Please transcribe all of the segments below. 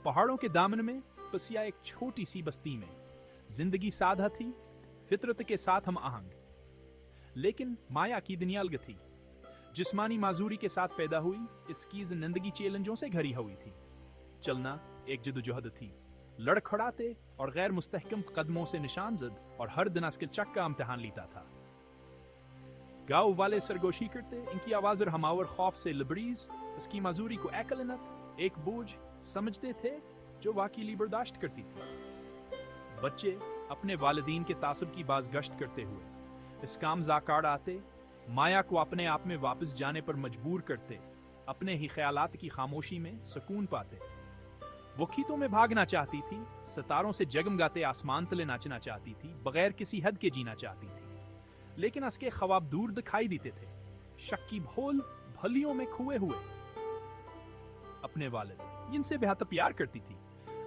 पहाड़ों के दामन में बसिया एक छोटी सी बस्ती में जिंदगी सादा थी, फितरत के साथ हम आहंग। लेकिन माया की दुनिया अलग थी। जिस्मानी माजूरी के साथ पैदा हुई इसकी जिंदगी चैलेंजों से घरी हुई थी। चलना एक जदोजहद थी, लड़खड़ाते और गैर मुस्तहकम कदमों से निशान जद, और हर दिन अस्किल चक का इम्तिहान लेता था। गाँव वाले सरगोशी करते, इनकी आवाज और हमावर खौफ से लबरीज, इसकी माजूरी को एकलनत एक बोझ समझते थे जो वाकई बर्दाश्त करती थी। बच्चे अपने वालिदीन के तासुब की बाज गश्त करते हुए इस काम जाकाड़ आते, माया को अपने आप में वापस जाने पर मजबूर करते, अपने ही ख्यालात की खामोशी में सुकून पाते। वो खीतों में भागना चाहती थी, सितारों से जगमगाते आसमान तले नाचना चाहती थी, बगैर किसी हद के जीना चाहती थी। लेकिन उसके ख्वाब दूर दिखाई देते थे, शक की भोल भलियों में खुए हुए। अपने वालिद इनसे बेहद प्यार करती थी,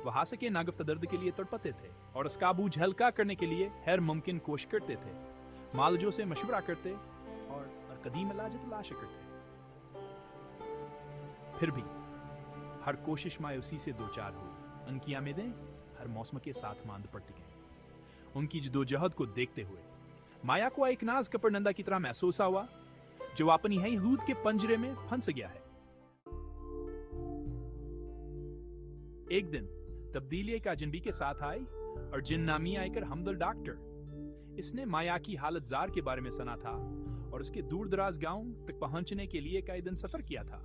वहां से के नागफ्त दर्द के लिए तड़पते थे और उसका बोझ हल्का करने के लिए हर मुमकिन कोशिश करते थे। मालजों से मशवरा करते और कदीम इलाज तलाश करते। फिर भी हर कोशिश मायूसी से दो चार हुई। उनकी उम्मीदें हर मौसम के साथ मांद पड़ती गईं। उनकी जदोजहद को देखते हुए माया को एक नाज कपड़नंदा की तरह महसूस हुआ जो अपनी ही हूद के पंजरे में फंस गया है। एक दिन तब्दीली एक अजनबी के साथ आई और जिन नामी आकर हमदल डॉक्टर। इसने माया की हालत जार के बारे में सुना था और उसके दूर दराज गांव तक पहुंचने के लिए कई दिन सफर किया था।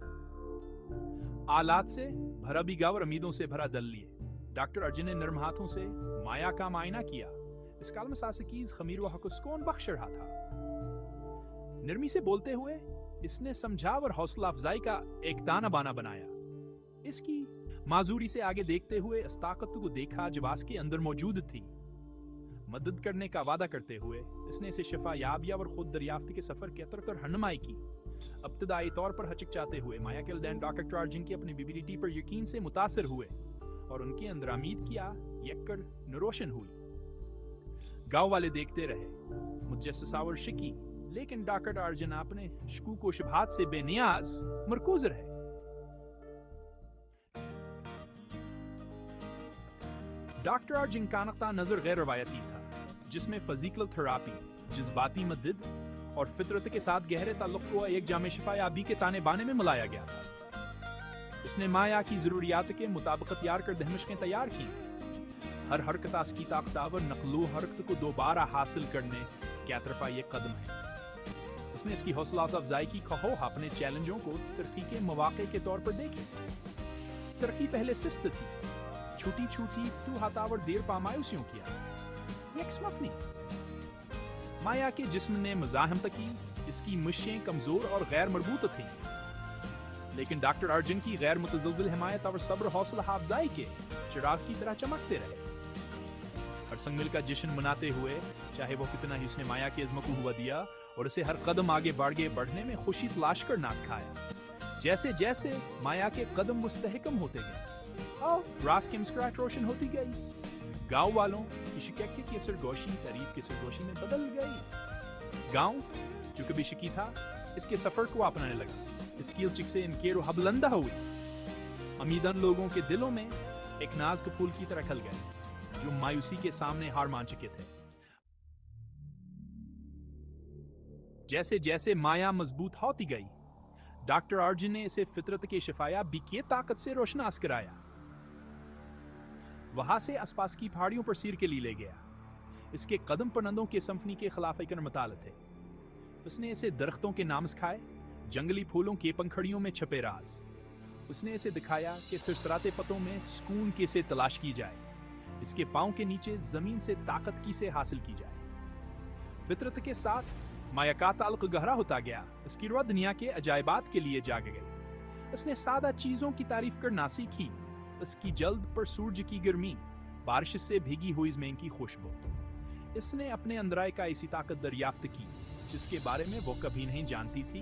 आलात से भरा भी गाँव और उम्मीदों से भरा दल लिए डॉक्टर अर्जुन ने नर्म हाथों से माया का मायना किया। इस काल में सासिकीज खमीर व हकुस्कोन बख्श रहा था। नरमी से बोलते हुए इसने समझाव और हौसला अफजाई का एक ताना बाना बनाया। इसकी माजूरी से आगे देखते हुए इस ताकत को देखा जो के अंदर मौजूद थी। मदद करने का वादा करते हुए इसने इसे शिफा याबिया और खुद दरियाफ्त के सफर के तरफ रहनुमाई की। इब्तदाई तौर पर हचकचाते हुए माया के वालिदैन डॉक्टर अर्जुन की अपनी एबिलिटी पर यकीन से मुतासिर हुए और उनके अंदर उम्मीद किया यक्कर नरोशन हुई। गांव वाले देखते रहे, मुजस्ससा और शिकी, लेकिन डॉक्टर अर्जुन अपने शकूक व शुबहात से बेनियाज मरकूज रहे। डॉक्टर अर्जुन का नक्ता नजर गैर रवायती था, जिसमें फिजिकल थेरापी, जज्बाती मदद और फितरत के साथ गहरे ताल्लुक को एक जामे शिफायाबी के ताने बाने में मिलाया गया था। इसने माया की जरूरियात के मुताबिक तैयार कर दहमशकें तैयार की। हर हरकत की ताकतावर नकलो हरकत को दोबारा हासिल करने क्या तरफा ये कदम है। इसने इसकी हौसला अफजाई की खो अपने चैलेंजों को तरक्की के मौके के तौर पर देखे। तरक्की पहले सिस्त थी, छोटी छोटी तू हाथावर देर पामायूसियों किया। माया के जिस्म ने मज़ाहमत की, इसकी मुश्कें कमजोर और गैर मरबूत थी, लेकिन डॉक्टर अर्जुन की गैर मुतज़लज़िल हिमायत और सब्र हौसला अफजाई के चिराग की तरह चमकते रहे। हर संग मिल का जश्न मनाते हुए, चाहे वो कितना ही उसने माया के इज़्म को हुआ दिया और उसे हर कदम आगे बढ़ने में खुशी तलाश कर ना सिखाया। जैसे जैसे माया के कदम मुस्तहकम होते गए और रास की मुस्कुराहट रोशन होती गई, गांव वालों की शिकायत की सरगोशी तारीफ की सरगोशी में बदल गई। गांव जो कभी शिकी था इसके सफर को अपनाने लगा। इसकी चिक से इनके हबलंदा हुई। अमीदन लोगों के दिलों में एक नाज के फूल की तरह खिल गए जो मायूसी के सामने हार मान चुके थे। जैसे जैसे माया मजबूत होती गई, डॉक्टर अर्जुन ने इसे फितरत के शिफाया की ताकत से रोशनास कराया। वहां से आसपास की पहाड़ियों पर सिर के लिए ले गया। इसके कदम परनंदों के संफनी के खिलाफ एक मताल थे। उसने इसे दरख्तों के नाम सिखाए, जंगली फूलों के पंखड़ियों में छपे राज। उसने इसे दिखाया कि सिरसराते पतों में सुकून कैसे तलाश की जाए, इसके पांव के नीचे जमीन से ताकत कैसे हासिल की जाए। फितरत के साथ माया का ताल्लुक गहरा होता गया। इसकी रुआ दुनिया के अजायबात के लिए जाग गई। इसने सादा चीजों की तारीफ करना सीखी। इसकी जल्द पर सूरज की गर्मी, बारिश से भीगी हुई ज़मीन की खुशबू। इसने अपने अंदराय का ऐसी ताकत दरियाफ्त की जिसके बारे में वो कभी नहीं जानती थी।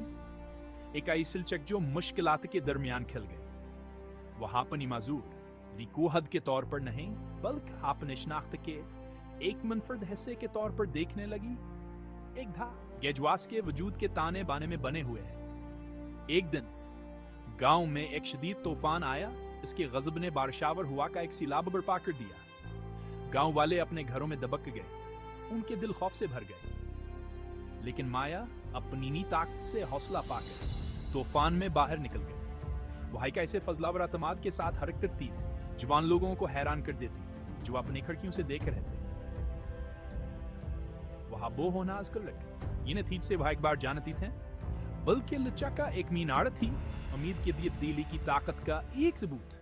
एक ऐसी सिलचक जो मुश्किलात के दरमियान खिल गई। वहां अपनी माजूर रिकोहद के तौर पर नहीं बल्कि अपने शनाख्त के एक मुनफरद हिस्से के तौर पर देखने लगी। एक था गेजवास के वजूद के ताने बाने में बने हुए है। एक दिन गांव में एक शदीद तूफान आया इसके गजब ने बारिशावर हुआ का एक सैलाब बर्पा कर दिया। गांव वाले अपने घरों में दबक गए, उनके दिल खौफ से भर गए। लेकिन माया अपनी नी ताकत से हौसला पाकर तूफान में बाहर निकल गए। वह का ऐसे फजलावर अतमाद के साथ हरकत करती थी जवान लोगों को हैरान कर देती थी, जो अपनी खिड़कियों से देख रहे थे। वह बो होना आजकल ये नतीज से वह एक बार जानती थे, बल्कि लच्चा का एक मीनार थी उम्मीद के दिए दिली की ताकत का एक सबूत।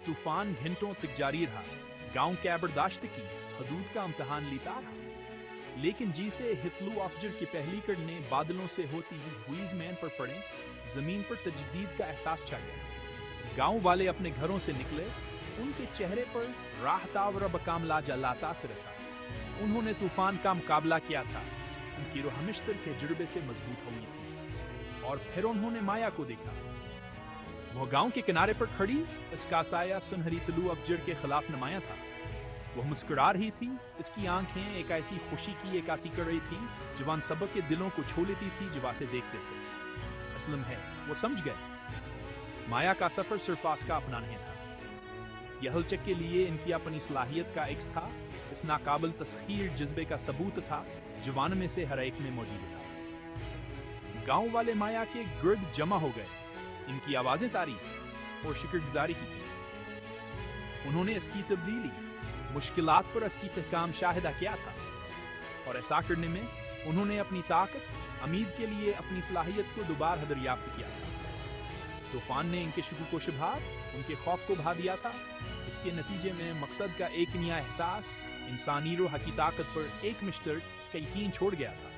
तूफान घंटों तक जारी रहा, गांव के बर्दाश्त की हदूद का इम्तहान लेता रहा। लेकिन जिसे हितलू अफजर की पहली करने बादलों से होती हुई जमीन पर पड़े, जमीन पर तजदीद का एहसास छा गया। गांव वाले अपने घरों से निकले, उनके चेहरे पर राहता व बकाम लातासर था। उन्होंने तूफान का मुकाबला किया था, उनकी रूह हमेशा के जुर्बे से मजबूत हुई थी। और फिर उन्होंने माया को देखा। वह गांव के किनारे पर खड़ी इसका साया सुनहरी तलू अफजर के खिलाफ नुमाया था। वह मुस्कुरा रही थी, इसकी आंखें एक ऐसी खुशी की अक्कासी कर रही थी जवान सबक के दिलों को छू लेती थी जो वासे देखते थे। असलम है, वो समझ गए माया का सफर सिर्फ आस का अपना नहीं था। यह हलचक के लिए इनकी अपनी सलाहियत का एक था, इस नाकाबिल तस्खीर जज्बे का सबूत था, जवान में से हर एक में मौजूद था। गांव वाले माया के गिर्द जमा हो गए, इनकी आवाजें तारीफ और शुक्रगुजारी की थी। उन्होंने इसकी तब्दीली मुश्किलात पर इसकी इस्तेहकाम शाहिदा किया था, और ऐसा करने में उन्होंने अपनी ताकत उम्मीद के लिए अपनी सलाहियत को दोबारा दरियाफ्त किया था। तूफान ने इनके शुरू को शुभात, उनके खौफ को बहा दिया था। इसके नतीजे में मकसद का एक नया एहसास इंसानी रूह की ताकत पर एक मिस्टर का यकीन छोड़ गया था।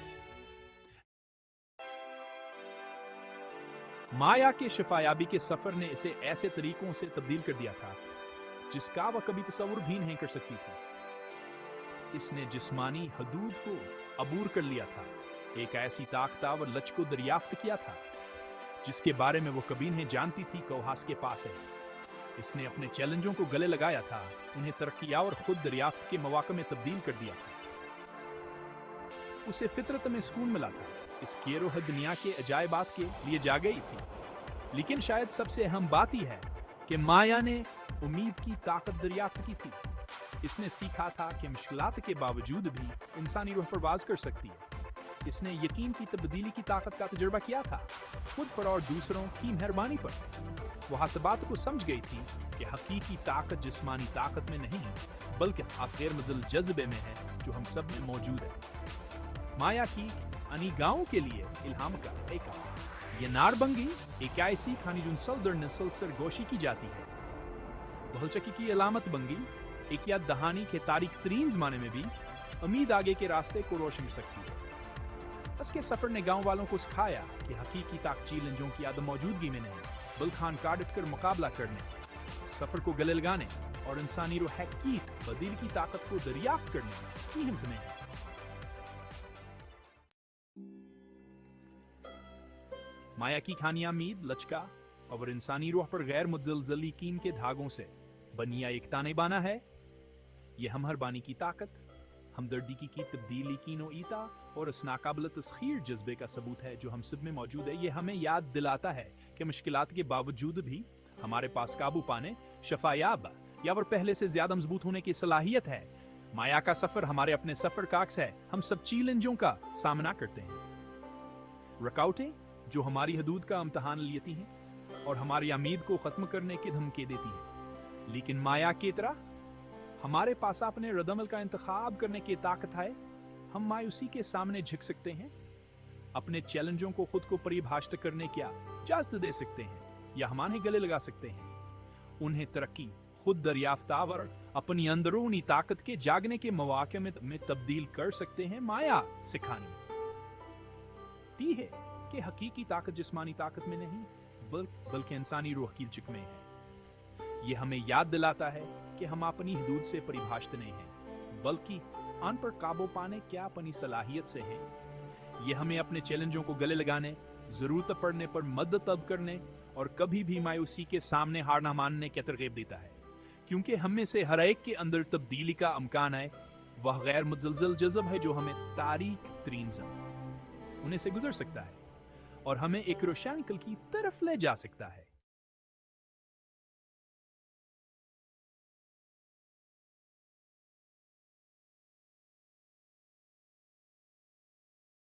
माया के शिफायाबी के सफर ने इसे ऐसे तरीकों से तब्दील कर दिया था जिसका वह कभी तस्वुर भी नहीं कर सकती थी। इसने जिस्मानी हदूद को अबूर कर लिया था, एक ऐसी ताकतवर लच को दरियाफ्त किया था जिसके बारे में वो कभी नहीं जानती थी कौहास के पास है। इसने अपने चैलेंजों को गले लगाया था, उन्हें तरक्कियां और खुद दरियाफ्त के मौके में तब्दील कर दिया था। उसे फितरत में सुकून मिला था, इस केरोह दुनिया के अजायबात के लिए जा गई थी। लेकिन शायद सबसे अहम बात ही है कि माया ने उम्मीद की ताकत दरियाफ्त की थी। इसने सीखा था कि मुश्किलात के बावजूद भी इंसानी रूह परवाज कर सकती है। इसने यकीन की तब्दीली की ताकत का तजुर्बा किया था, खुद पर और दूसरों की मेहरबानी पर। वह इस बात को समझ गई थी कि हकीकी ताकत जिस्मानी ताकत में नहीं बल्कि खास गैर मजल जज्बे में है जो हम सब में मौजूद है। माया की अनी गांव के लिए इल्हाम का एक ये नारबंगी एक ऐसी खानी जो सल्दर नस्ल सरगोशी की जाती है। बहुचकी की अलामत बंगी एक याद दहानी के तारीख तरीन जमाने में भी उम्मीद आगे के रास्ते को रोशन कर सकती है। इसके सफर ने गांव वालों को सिखाया कि हकीकी ताकत चैलेंजों की आदम मौजूदगी में नहीं बल्कि खान काट कर मुकाबला करने, सफर को गले लगाने और इंसानी रूह की बदील की ताकत को दरियाफ्त करने की हिम्मत में है। माया की खानिया मीद लचका और इंसानी रूह पर गैर मुतजलजल यकीन के धागों से बनिया एक ताने बाना है। यह हमहरबानी की ताकत, हमदर्दी की तब्दील यकीन व ईता और इस नाकाबिल तस्खीर जज्बे का सबूत है जो हम सब में मौजूद है। यह हमें याद दिलाता है कि मुश्किलात के बावजूद भी हमारे पास काबू पाने, शफायाब या और पहले से ज्यादा मजबूत होने की सलाहियत है। माया का सफर हमारे अपने सफर का अक्स है। हम सब चैलेंजों का सामना करते हैं, रुकावटें जो हमारी हदूद का इम्तहान लेती हैं और हमारी उम्मीद को खत्म करने की धमकी देती हैं। लेकिन माया की तरह हमारे पास अपने रदमल का इंतखाब करने की ताकत है। हम मायूसी के सामने झुक सकते हैं, अपने चैलेंजों को खुद को परिभाषित करने की इजाजत दे सकते हैं या हमारे गले लगा सकते हैं। उन्हें तरक्की, खुद दरियाफ्ता और अपनी अंदरूनी ताकत के जागने के मौके में तब्दील कर सकते हैं। माया सिखानी ती है कि हकीकी ताकत जिस्मानी ताकत में नहीं बल्कि इंसानी रूह की लचक में है। यह हमें याद दिलाता है कि हम अपनी हदूद से परिभाषित नहीं हैं बल्कि अन पर काबू पाने क्या अपनी सलाहियत से हैं। यह हमें अपने चैलेंजों को गले लगाने, जरूरत पड़ने पर मदद करने और कभी भी मायूसी के सामने हार ना मानने की तरगीब देता है, क्योंकि हम में से हर एक के अंदर तब्दीली का अमकान है। वह गैर मुतजलजल जज़ब है जो हमें तारीख तरीन उन्हें से गुजर सकता है اور ہمیں ایک روشن کل کی طرف لے جا سکتا ہے۔